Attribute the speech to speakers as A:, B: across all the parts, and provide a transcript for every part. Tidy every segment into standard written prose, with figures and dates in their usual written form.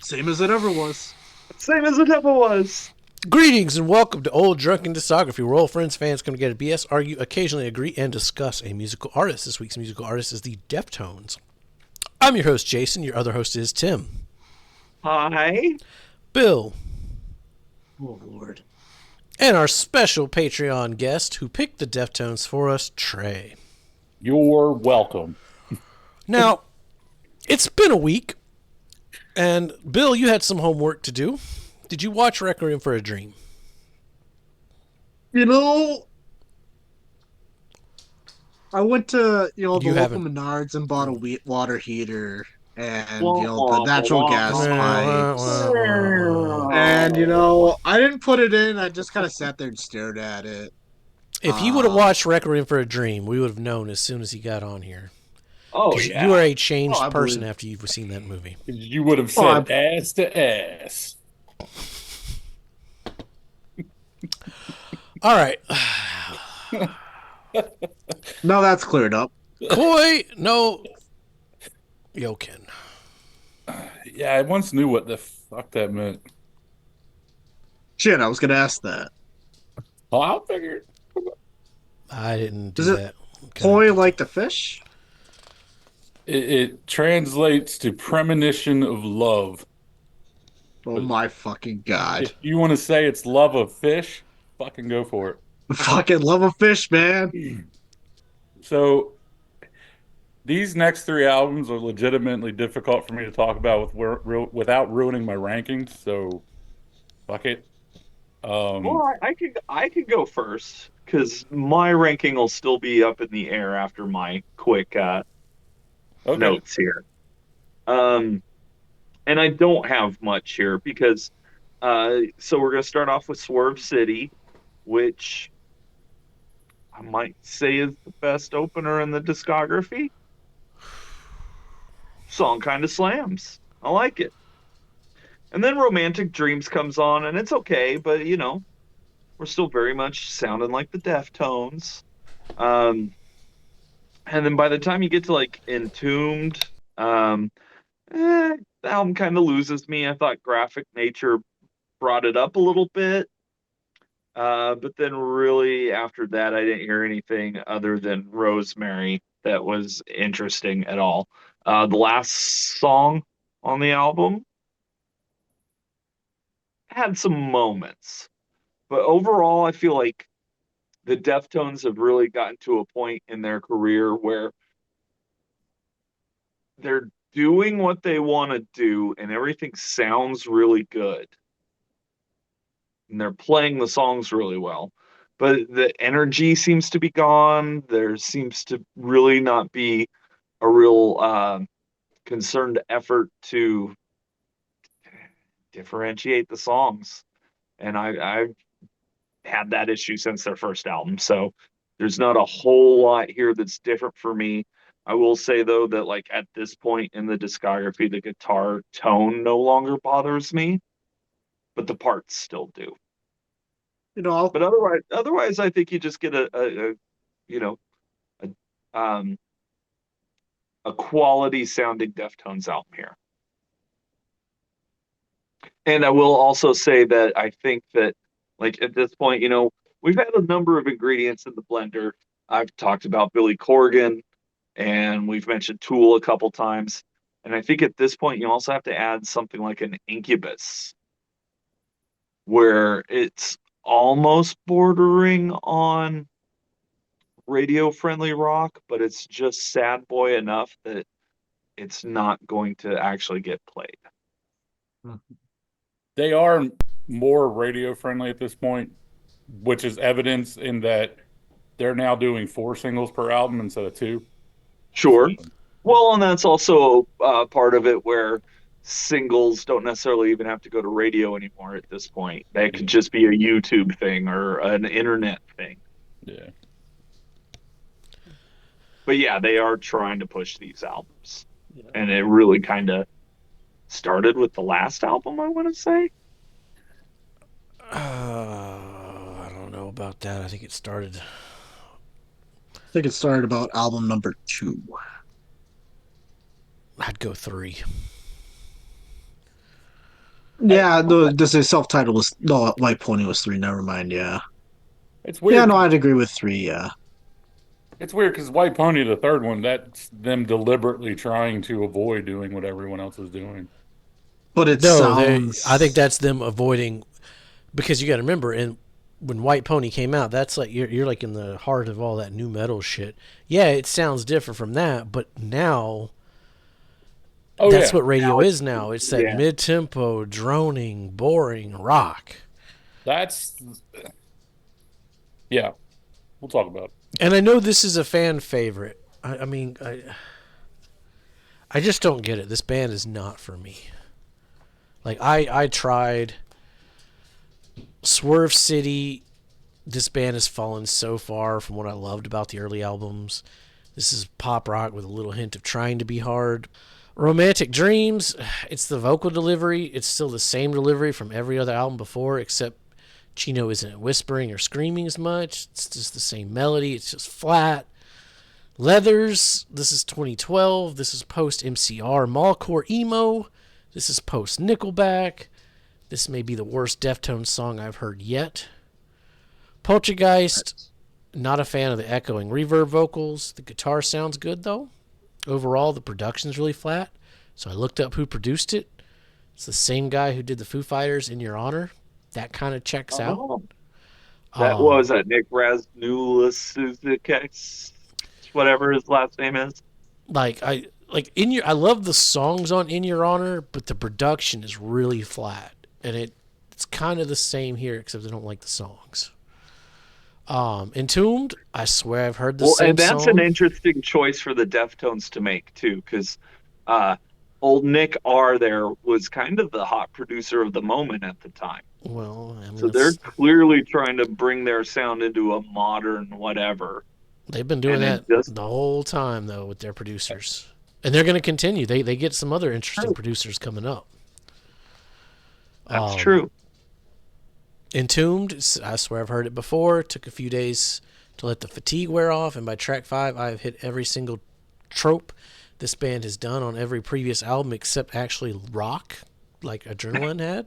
A: Same as it ever was.
B: Same as it ever was.
C: Greetings and welcome to Old Drunken Discography, where old friends, fans come together to BS, argue, occasionally agree, and discuss a musical artist. This week's musical artist is the Deftones. I'm your host, Jason. Your other host is Tim.
B: Hi.
C: Bill.
A: Oh, Lord.
C: And our special Patreon guest who picked the Deftones for us, Trey.
D: You're welcome.
C: Now, it's been a week, and Bill, you had some homework to do. Did you watch Requiem for a Dream?
A: You know, I went to, the local
C: haven't-
A: Menards and bought a water heater and,
B: Wah,
A: the natural
B: wah,
A: gas
B: wah,
A: pipes. And, I didn't put it in. I just kind of sat there and stared at it.
C: If he would have watched Requiem for a Dream, we would have known as soon as he got on here.
B: Oh, yeah.
C: You are a changed
A: I
C: person
A: believe-
C: after you've seen that movie.
D: You would have said ass to ass.
C: All right.
A: No, that's cleared up.
C: Koi, no. Yokan.
D: Yeah, I once knew what the fuck that meant.
A: Shit, I was going to ask that.
D: Oh, I'll figure it.
C: I didn't do
A: Is it
C: that. Okay.
A: Koi like the fish?
D: It translates to premonition of love.
A: Oh, my fucking God.
D: If you want to say it's love of fish, fucking go for it.
A: Fucking love a fish, man.
D: So, these next three albums are legitimately difficult for me to talk about without ruining my rankings. So, fuck it.
B: Well, I could go first because my ranking will still be up in the air after my quick
D: Okay.
B: notes here. And I don't have much here because so we're gonna start off with Swerve City, which I might say is the best opener in the discography. Song kind of slams. I like it. And then Romantic Dreams comes on, and it's okay, but we're still very much sounding like the Deftones. And then by the time you get to like Entombed, the album kind of loses me. I thought Graphic Nature brought it up a little bit. But then really after that, I didn't hear anything other than Rosemary that was interesting at all. The last song on the album had some moments, but overall, I feel like the Deftones have really gotten to a point in their career where they're doing what they want to do and everything sounds really good. And they're playing the songs really well. But the energy seems to be gone. There seems to really not be a real concerned effort to differentiate the songs. And I've had that issue since their first album. So there's not a whole lot here that's different for me. I will say, though, that like at this point in the discography, the guitar tone no longer bothers me, but the parts still do. But otherwise, I think you just get a quality sounding Deftones album here. And I will also say that I think that, like at this point, we've had a number of ingredients in the blender. I've talked about Billy Corgan, and we've mentioned Tool a couple times. And I think at this point, you also have to add something like an Incubus, where it's almost bordering on radio-friendly rock, but it's just sad boy enough that it's not going to actually get played.
D: They are more radio friendly at this point, which is evidence in that they're now doing 4 singles per album instead of 2.
B: Sure. Well, and that's also part of it where singles don't necessarily even have to go to radio anymore at this point. They could just be a YouTube thing or an internet thing.
D: Yeah.
B: But yeah, they are trying to push these albums. Yeah. And it really kind of started with the last album, I want to say.
C: I don't know about that. I think it started
A: about album number 2.
C: I'd go 3.
A: Yeah, the self-title was no White Pony was three. Never mind. Yeah,
D: It's
A: yeah. No,
D: weird.
A: I'd agree with three. Yeah,
D: It's weird because White Pony, the third one, that's them deliberately trying to avoid doing what everyone else is doing.
A: but it
C: No, I think
A: sounds.
C: that's them avoiding because you got to remember, and when White Pony came out, that's like you're like in the heart of all that new metal shit. Yeah, it sounds different from that, but now
D: Oh
C: that's
D: yeah,
C: what
B: Now
C: radio
B: it's
C: is now. It's that
B: yeah.
C: mid-tempo, droning, boring rock.
D: that's yeah. We'll talk about it.
C: And I know this is a fan favorite. I mean, I just don't get it. This band is not for me. Like I tried Swerve City. This band has fallen so far from what I loved about the early albums. This is pop rock with a little hint of trying to be hard. Romantic Dreams, it's the vocal delivery. It's still the same delivery from every other album before, except Chino isn't whispering or screaming as much. It's just the same melody. It's just flat. Leathers, this is 2012. This is post MCR Mallcore Emo. This is post Nickelback. This may be the worst Deftones song I've heard yet. Poltergeist, not a fan of the echoing reverb vocals. The guitar sounds good though. Overall, the production's really flat. So I looked up who produced it. It's the same guy who did the Foo Fighters In Your Honor. That kind of checks out.
B: Oh, that was
C: Um,
B: that Nick Raznulis, whatever his last name is.
C: I love the songs on In Your Honor, but the production is really flat, and it's kind of the same here, except I don't like the songs. Entombed, I swear I've heard the
B: Well,
C: same
B: and that's an
C: song.
B: interesting choice for the Deftones to make too, because uh, old Nick R there was kind of the hot producer of the moment at the time.
C: Well, I mean,
B: So they're clearly trying to bring their sound into a modern whatever,
C: they've been doing
B: and it
C: that
B: just
C: the whole time though with their producers, and they're going to continue. They get some other interesting
B: true.
C: producers coming up.
B: That's
C: Um,
B: true.
C: Entombed, I swear I've heard it before. It took a few days to let the fatigue wear off, and by track 5, I've hit every single trope this band has done on every previous album except actually rock, like Adrenaline had.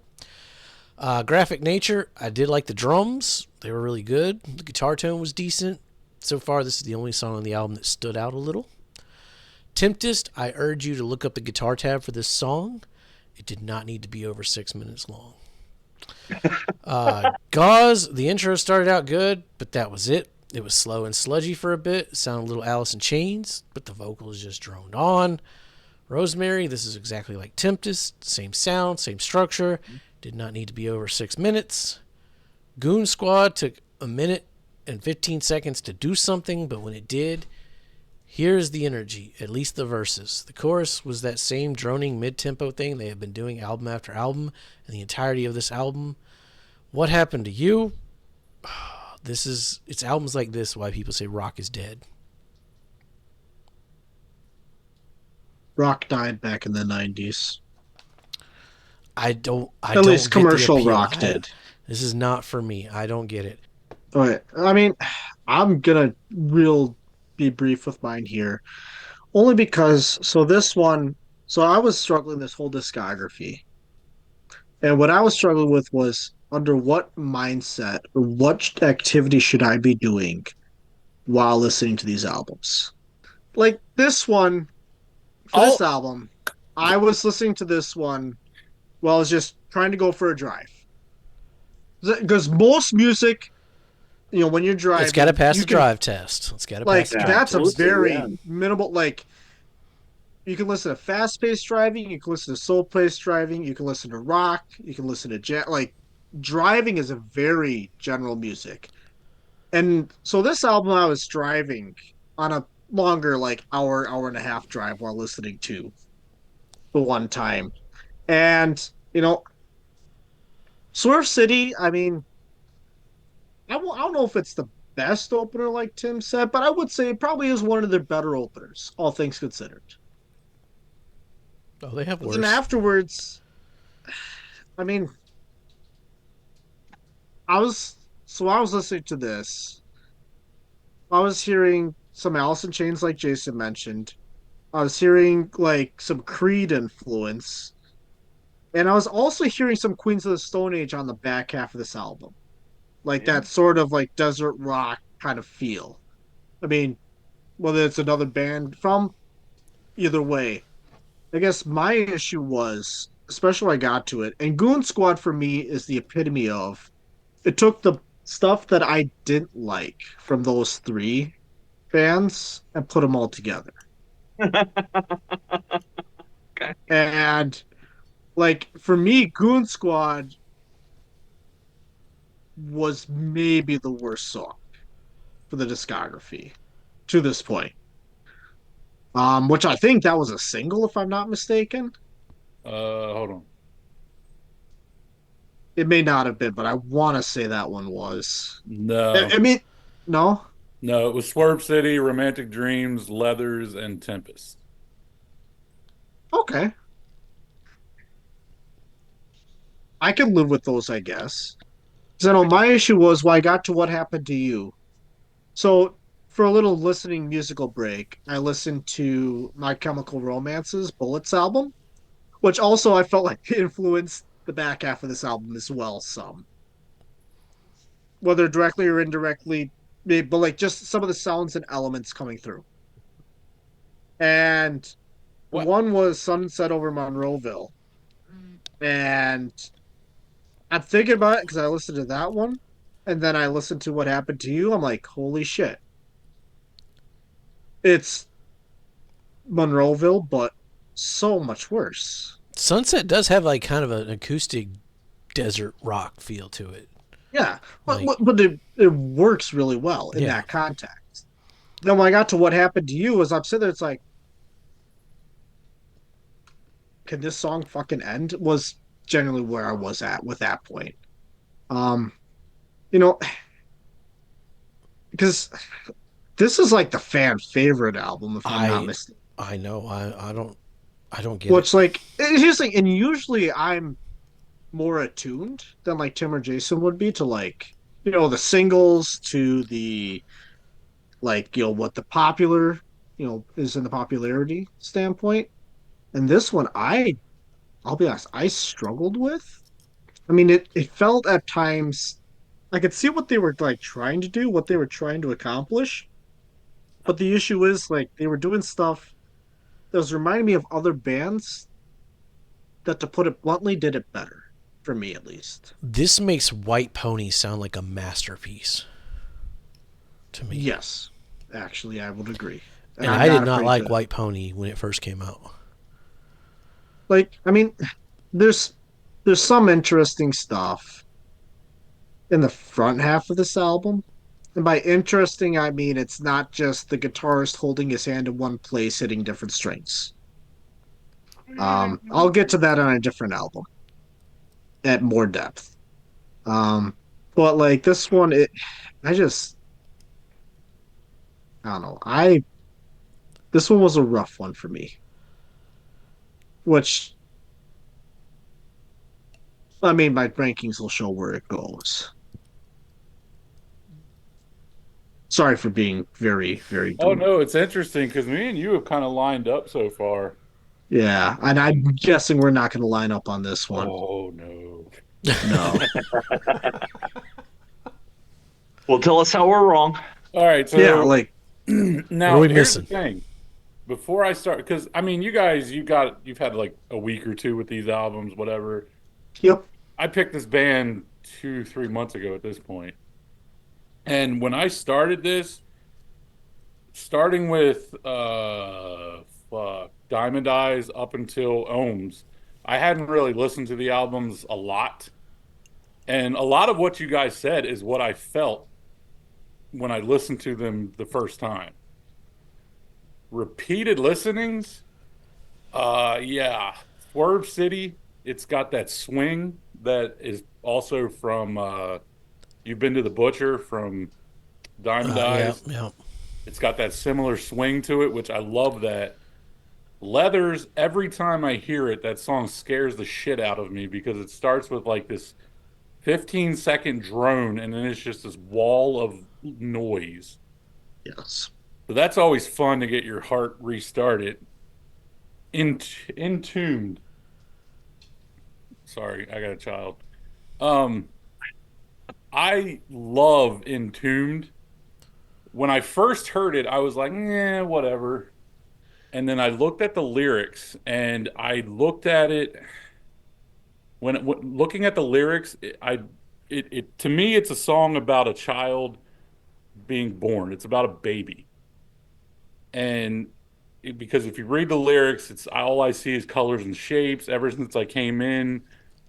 C: Graphic Nature, I did like the drums. They were really good. The guitar tone was decent. So far, this is the only song on the album that stood out a little. Tempest, I urge you to look up the guitar tab for this song. It did not need to be over 6 minutes long. Gauze, the intro started out good, but that was it. It was slow and sludgy for a bit. It sounded a little Alice in Chains, but the vocals just droned on. Rosemary, this is exactly like Tempest. Same sound, same structure. Did not need to be over 6 minutes. Goon Squad took a minute and 15 seconds to do something, but when it did, here's the energy, at least the verses. The chorus was that same droning mid-tempo thing they have been doing album after album and the entirety of this album. What happened to you? It's albums like this why people say rock is dead.
A: Rock died back in the 90s.
C: I
A: At
C: don't
A: least
C: get the
A: commercial
C: appeal.
A: rock did.
C: This is not for me. I don't get it.
A: But I mean, I'm gonna real be brief with mine here, only because so this one, so I was struggling this whole discography, and what I was struggling with was under what mindset or what activity should I be doing while listening to these albums? Like this one, for this
D: I'll
A: album, I was listening to this one while I was just trying to go for a drive. Because most music, when you're
C: It's got to
A: driving,
C: pass
A: you
C: the
A: can
C: drive test. It's got to pass
A: like
C: the
B: Yeah,
C: drive
A: that's a
C: test.
B: absolutely. Yeah.
A: very minimal. Like you can listen to fast-paced driving, you can listen to slow-paced driving, you can listen to rock, you can listen to jet. Like driving is a very general music. And so this album, I was driving on a longer, like hour and a half drive while listening to the one time. And, Swerve City, I mean, I don't know if it's the best opener, like Tim said, but I would say it probably is one of their better openers, all things considered.
C: Oh, they have
A: But then
C: worse.
A: afterwards, I mean, I was listening to this. I was hearing some Alice in Chains, like Jason mentioned. I was hearing like some Creed influence, And I was also hearing some Queens of the Stone Age on the back half of this album, like
B: Yeah.
A: that sort of like desert rock kind of feel. I mean, whether it's another band from either way, I guess my issue was, especially when I got to it, and Goon Squad for me is the epitome of it took the stuff that I didn't like from those three bands and put them all together.
B: Okay.
A: And like for me, Goon Squad was maybe the worst song for the discography to this point. Which I think that was a single, if I'm not mistaken.
D: Hold on.
A: It may not have been, but I want to say that one was.
D: No,
A: I mean, no.
D: no, it was Swerve City, Romantic Dreams, Leathers, and Tempest.
A: Okay, I can live with those, I guess. So, no, my issue was when I got to what happened to you. So, for a little listening musical break, I listened to My Chemical Romance's Bullets album, which also I felt like influenced the back half of this album as well, some, whether directly or indirectly, but like just some of the sounds and elements coming through. And
D: What?
A: one was Sunset Over Monroeville. And I'm thinking about it because I listened to that one. And then I listened to What Happened to You. I'm like, holy shit. It's Monroeville, but so much worse.
C: Sunset does have like kind of an acoustic desert rock feel to it.
A: Yeah. But,
C: Like,
A: but it works really well in
C: yeah,
A: that context. Then when I got to What Happened to You, as I'm sitting there, it's like, can this song fucking end? Was generally where I was at with that point. Um, you know, because this is like the fan favorite album, if I'm not
C: I
A: mistaken.
C: I know. I don't get it.
A: Which like here's the thing, and usually I'm more attuned than like Tim or Jason would be to like the singles to the like what the popular is in the popularity standpoint. And this one I'll be honest, I struggled with. I mean it felt at times I could see what they were like trying to do, what they were trying to accomplish. But the issue is like they were doing stuff that was reminding me of other bands that, to put it bluntly, did it better for me at least.
C: This makes White Pony sound like a masterpiece to me.
A: Yes, actually, I would agree, and
C: And
A: I'm
C: I did
A: not
C: not
A: afraid
C: like
A: to.
C: White Pony when it first came out.
A: Like, I mean, there's there's some interesting stuff in the front half of this album. And by interesting, I mean it's not just the guitarist holding his hand in one place hitting different strings. I'll get to that on a different album at more depth. Um, but like this one, I just, I don't know. This one was a rough one for me, which I mean, my rankings will show where it goes. Sorry for being very, very
D: Oh
A: gloomy.
D: no, it's interesting because me and you have kind of lined up so far.
A: Yeah, and I'm guessing we're not going to line up on this one.
D: Oh no.
A: No.
B: Well, tell us how we're wrong.
D: All right,
A: Yeah,
D: so
A: like,
C: What are
D: now
C: we
D: here's the
C: missing?
D: thing. Before I start, because I mean, you've had like a week or two with these albums, whatever.
A: yep.
D: I picked this band 3 months ago at this point, and when I started this, starting with Diamond Eyes up until Ohms, I hadn't really listened to the albums a lot, and a lot of what you guys said is what I felt when I listened to them the first time. Repeated listenings, yeah, Swerve City. It's got that swing that is also from You've Been to the Butcher from Diamond
C: Yeah,
D: Eyes.
C: yeah.
D: It's got that similar swing to it, which I love that. Leathers, every time I hear it, that song scares the shit out of me because it starts with like this 15-second drone and then it's just this wall of noise.
A: Yes.
D: So that's always fun to get your heart restarted. Entombed. Sorry, I got a child. Um, I love Entombed. When I first heard it, I was like, "Yeah, whatever." And then I looked at the lyrics, and I looked at it when looking at the lyrics, it to me, it's a song about a child being born. It's about a baby, and because if you read the lyrics, it's all I see is colors and shapes. Ever since I came in,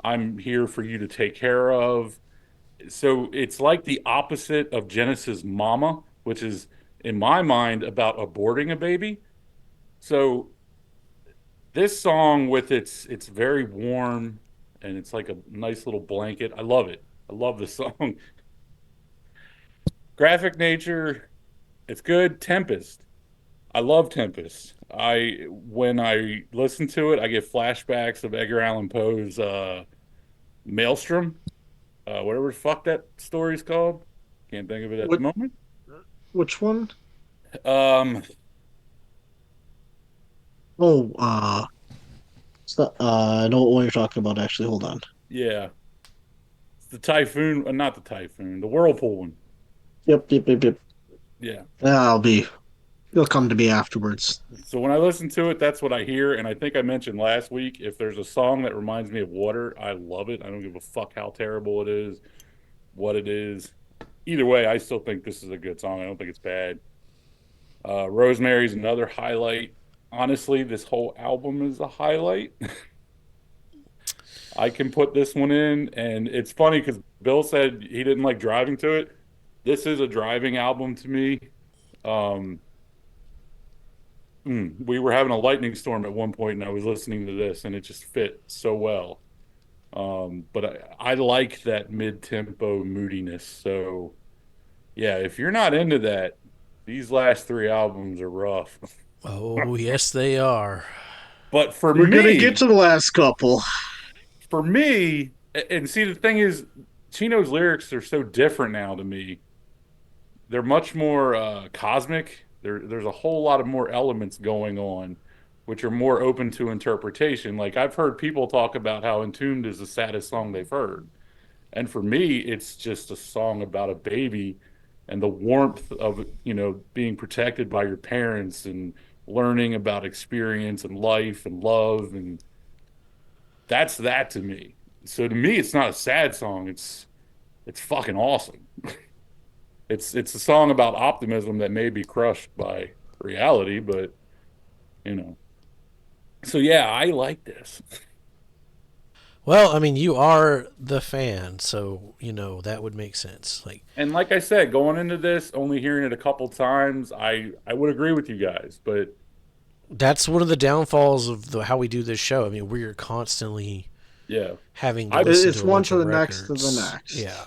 D: I'm here for you to take care of. So it's like the opposite of Genesis Mama, which is in my mind about aborting a baby. So this song with it's very warm and it's like a nice little blanket. I love it. I love the song. Graphic nature, it's good. Tempest. I love Tempest. I when I listen to it, I get flashbacks of Edgar Allan Poe's Maelstrom, whatever the fuck that story's called. Can't think of it at the
A: What?
D: moment.
A: Which one?
D: Um,
A: Oh, I know what you're talking about. Actually, hold on.
D: yeah, it's the typhoon, not the typhoon, the whirlpool one.
A: Yep, yep, yep, yep.
D: Yeah.
A: That'll be. It'll come to me afterwards.
D: So when I listen to it, that's what I hear. And I think I mentioned last week, if there's a song that reminds me of water, I love it. I don't give a fuck how terrible it is, what it is. Either way, I still think this is a good song. I don't think it's bad. Rosemary's another highlight. Honestly, this whole album is a highlight. I can put this one in, and it's funny because Bill said he didn't like driving to it. This is a driving album to me. Um, we were having a lightning storm at one point, and I was listening to this, and it just fit so well. But I like that mid-tempo moodiness. So yeah, if you're not into that, these last three albums are rough.
C: Oh, yes, they are.
D: But
A: We're gonna get to the last couple.
D: for me, and see, the thing is, Chino's lyrics are so different now to me. They're much more cosmic. There's a whole lot of more elements going on, which are more open to interpretation. Like I've heard people talk about how Entombed is the saddest song they've heard. And for me, it's just a song about a baby and the warmth of, being protected by your parents and learning about experience and life and love. And that's that to me. So to me, it's not a sad song. It's fucking awesome. It's a song about optimism that may be crushed by reality, but you know. So yeah, I like this.
C: Well, I mean, you are the fan, so that would make sense. Like
D: And like I said, going into this, only hearing it a couple times, I would agree with you guys, but
C: that's one of the downfalls of how we do this show. I mean, we're constantly
D: yeah.
C: having to
D: I
C: listen
A: It's
C: to a
A: one
C: bunch
A: to
C: of
A: the next to the
C: records.
A: next.
C: Yeah.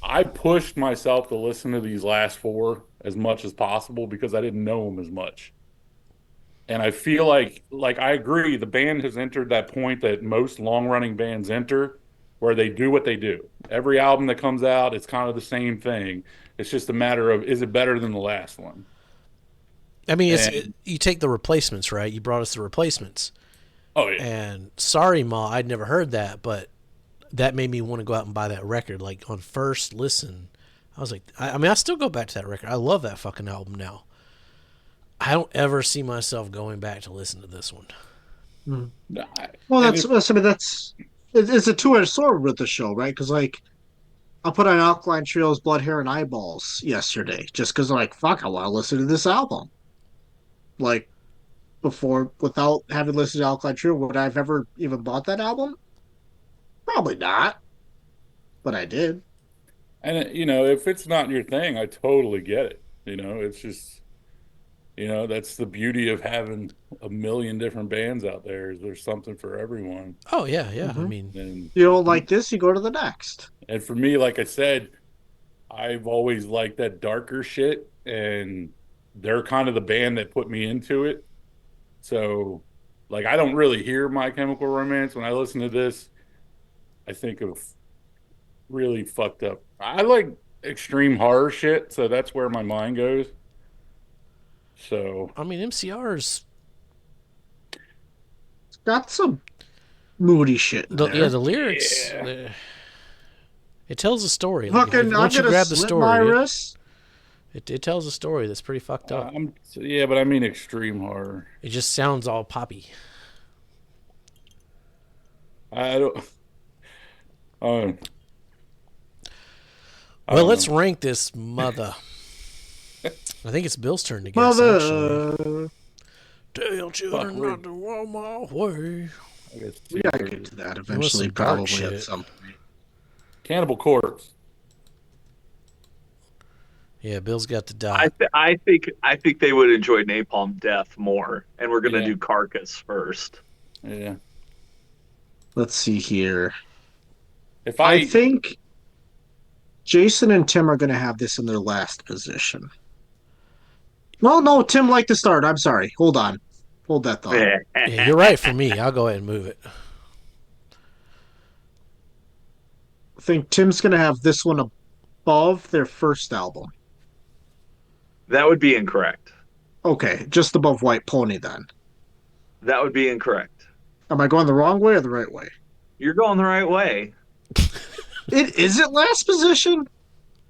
D: I pushed myself to listen to these last four as much as possible because I didn't know them as much. And I feel like I agree, the band has entered that point that most long-running bands enter where they do what they do. Every album that comes out, it's kind of the same thing. It's just a matter of is it better than the last one?
C: I mean,
D: And
C: you take the Replacements, right? You brought us the Replacements.
D: oh yeah.
C: And sorry, Ma, I'd never heard that, but that made me want to go out and buy that record. Like on first listen, I was like, I mean, I still go back to that record. I love that fucking album now. I don't ever see myself going back to listen to this one.
A: Hmm.
D: I-
A: Well,
D: And if
A: I mean, it's a two-edged sword with the show, right? Because like I put on Alkaline Trio's Blood, Hair, and Eyeballs yesterday, just because like fuck, I want to listen to this album. Like before, without having listened to Alkaline Trio, would I've ever even bought that album? Probably not, but I did.
D: if it's not your thing, I totally get it. It's just that's the beauty of having a million different bands out there is there's something for everyone.
C: Oh yeah, yeah. I
A: Hmm.
C: mean,
D: And
A: You don't like this, you go to the next.
D: and for me, like I said, I've always liked that darker shit, and they're kind of the band that put me into it. So, like, I don't really hear My Chemical Romance when I listen to this. I think of really fucked up. I like extreme horror shit, so that's where my mind goes. So,
C: MCR's
A: It's got some. moody shit in there.
C: The lyrics.
D: Yeah.
C: It tells a story.
A: Fucking, I'm
C: Once you
A: gonna
C: grab the
A: slit
C: story,
A: my wrist.
C: it tells a story that's pretty fucked up.
D: Yeah, but I mean extreme horror.
C: It just sounds all poppy.
D: I don't. I
C: Well,
D: don't
C: let's
D: know.
C: rank this mother. I think it's Bill's turn to guess, actually.
A: Mother.
C: Tell children not to walk my way.
D: I guess
A: We gotta get to that eventually,
C: some dark
A: probably
C: shit.
A: at some point.
D: Cannibal Corpse.
C: Yeah, Bill's got the dot.
B: I think they would enjoy Napalm Death more, and we're gonna
D: Yeah.
B: do Carcass first.
D: Yeah.
A: Let's see here.
D: If
A: I think Jason and Tim are gonna have this in their last position. No, Tim liked to start. I'm sorry. Hold on. Hold that thought.
C: Yeah, you're right for me. I'll go ahead and move it.
A: I think Tim's gonna have this one above their first album.
B: That would be incorrect.
A: Okay, just above White Pony then.
B: That would be incorrect.
A: Am I going the wrong way or the right way?
B: You're going the right way.
A: It isn't last position?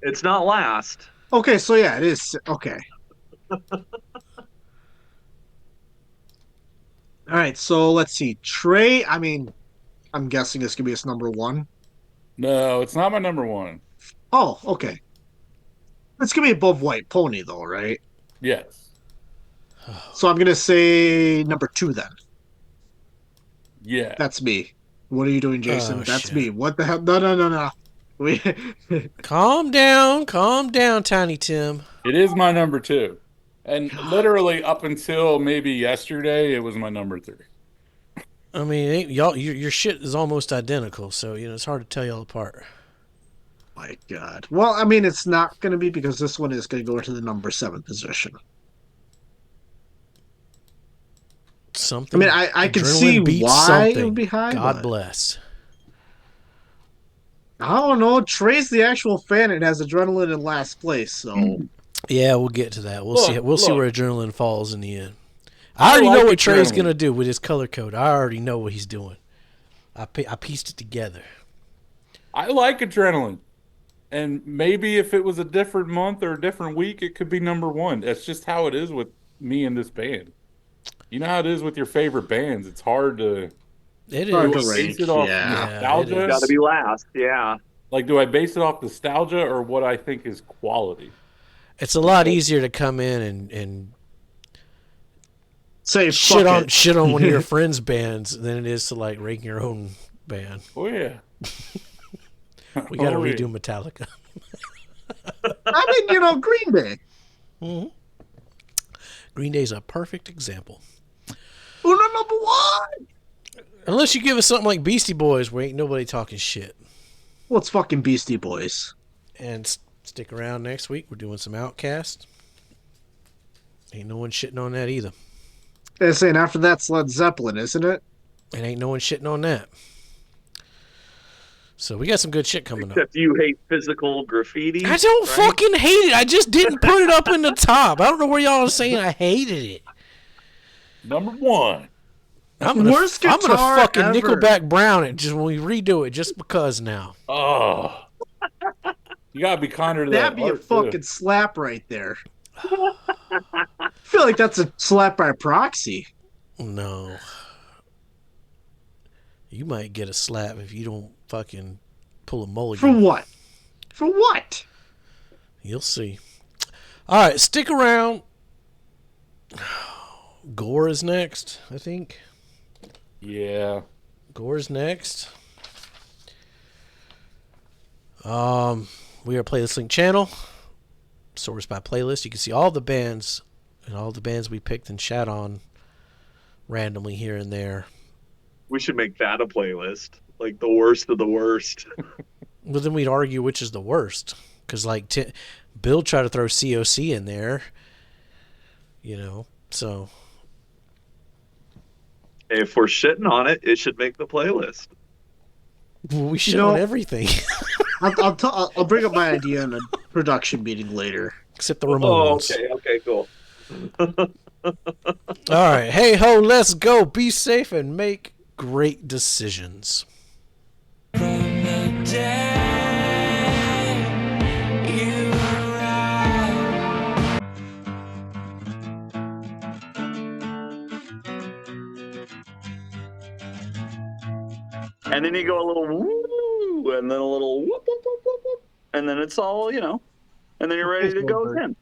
B: It's not last.
A: Okay, so yeah, it is. Okay. All right, so let's see. Trey, I mean, I'm guessing this could be his number one.
D: No, it's not my number one.
A: Oh, okay. It's gonna be above White Pony though, right?
D: Yes.
A: So I'm gonna say number two then.
D: Yeah.
A: That's me. What are you doing, Jason?
C: Oh,
A: That's
C: shit.
A: me. What the hell? No. We
C: Calm down, Tiny Tim.
D: It is my number two. And literally up until maybe yesterday, it was my number three.
C: I mean, your shit is almost identical, so it's hard to tell y'all apart.
A: My God. Well, I mean, it's not gonna be because this one is gonna go into the number 7 position.
C: Something.
A: I mean, I can
C: adrenaline
A: see
C: beats
A: why
C: something.
A: it would be high.
C: God
A: but
C: bless.
A: I don't know. Trey's the actual fan and has adrenaline in last place, so
C: Yeah, we'll get to that. We'll
D: Look,
C: see. We'll see
D: look.
C: where adrenaline falls in the end. I already
D: like
C: know what Trey's
D: adrenaline.
C: gonna do with his color code. I already know what he's doing. I pieced it together.
D: I like adrenaline. And maybe if it was a different month or a different week, it could be number one. That's just how it is with me and this band. You know how it is with your favorite bands. It's hard to
C: It
A: Hard to
C: is.
A: rank.
D: base it off
A: Yeah.
D: nostalgia.
C: it
B: Got to be last. Yeah.
D: Like, do I base it off nostalgia or what I think is quality?
C: It's a lot easier to come in and
A: say
C: shit
A: fuck
C: on one of your friends' bands than it is to like rank your own band.
D: Oh, yeah.
C: We got to
D: Oh, yeah.
C: redo Metallica.
A: I mean, Green Day.
C: Mhm. Green Day's a perfect example.
A: Uno number one.
C: Unless you give us something like Beastie Boys, where ain't nobody talking shit.
A: Well, it's fucking Beastie Boys.
C: And stick around next week. We're doing some Outcast. Ain't no one shitting on that either.
A: They're saying after that's Led Zeppelin, isn't it?
C: And ain't no one shitting on that. So we got some good shit coming up.
B: Except you hate physical graffiti.
C: I don't
B: right?
C: fucking hate it. I just didn't put it up in the top. I don't know where y'all are saying I hated it.
D: Number one.
C: I'm gonna
A: Worst guitar
C: fucking
A: ever.
C: Nickelback Brown it just when we redo it just because now.
D: Oh. You got to be kinder to that.
A: That'd be a
D: art,
A: fucking
D: too.
A: slap right there. I feel like that's a slap by proxy.
C: No. You might get a slap if you don't fucking pull a
A: For
C: mulligan.
A: what? For what?
C: You'll see. All right, stick around. Gore is next, I think.
D: Yeah.
C: Gore's next. We are a playlist link channel. Sourced by playlist. You can see all the bands and all the bands we picked and chat on randomly here and there.
B: We should make that a playlist. Like the worst of the worst.
C: But then we'd argue which is the worst. Because, like, Bill tried to throw COC in there. So.
B: If we're shitting on it, it should make the playlist.
C: We shit on everything.
A: I'll bring up my idea in a production meeting later.
C: Except the
B: Oh,
C: Ramones.
B: okay, cool.
C: All right. Hey, ho, let's go. Be safe and make great decisions.
B: And then you go a little woo, and then a little whoop, whoop, whoop, whoop, whoop, and then it's all, and then you're ready to go again.